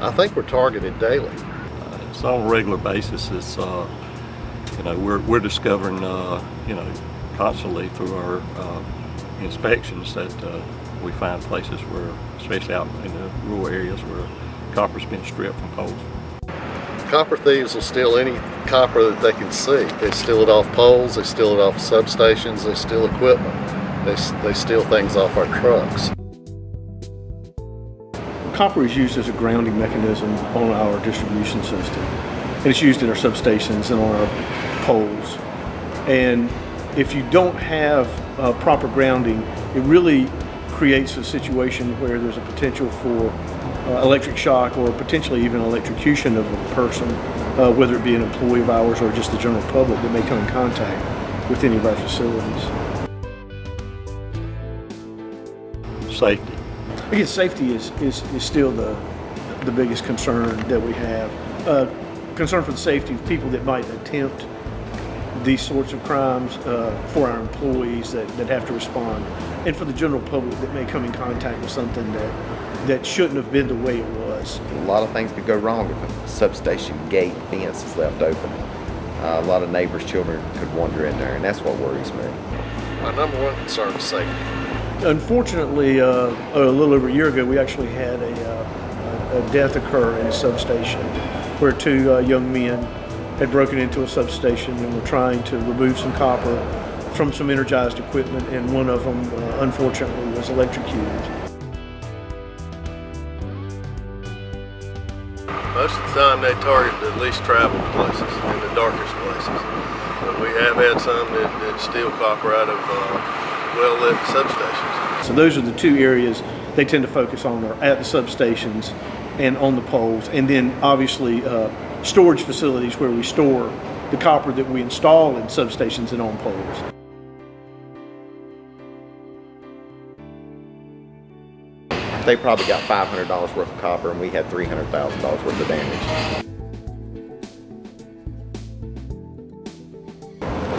I think we're targeted daily. It's on a regular basis. It's you know, we're discovering constantly through our inspections that we find places where, especially out in the rural areas, where copper's been stripped from poles. Copper thieves will steal any copper that they can see. They steal it off poles, they steal it off substations, they steal equipment. They steal things off our trucks. Copper is used as a grounding mechanism on our distribution system. And it's used in our substations and on our poles. And if you don't have proper grounding, it really creates a situation where there's a potential for electric shock or potentially even electrocution of a person, whether it be an employee of ours or just the general public that may come in contact with any of our facilities. Safety. Again, safety is still the biggest concern that we have. Concern for the safety of people that might attempt these sorts of crimes, for our employees that have to respond, and for the general public that may come in contact with something that shouldn't have been the way it was. A lot of things could go wrong if a substation gate fence is left open. A lot of neighbors' children could wander in there, and that's what worries me. My number one concern is safety. Unfortunately, a little over a year ago, we actually had a death occur in a substation where two young men had broken into a substation and were trying to remove some copper from some energized equipment, and one of them, unfortunately, was electrocuted. Most of the time they target the least traveled places and the darkest places. But we have had some that steal copper out of well-lit substations. So those are the two areas they tend to focus on, are at the substations and on the poles, and then obviously storage facilities where we store the copper that we install in substations and on poles. They probably got $500 worth of copper, and we had $300,000 worth of damage.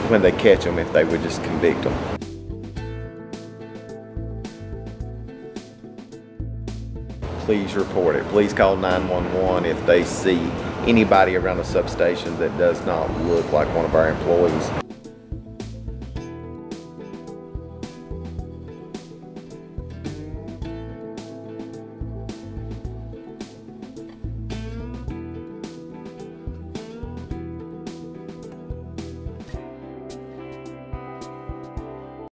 When they catch them, if they would just convict them. Please report it. Please call 911 if they see anybody around a substation that does not look like one of our employees.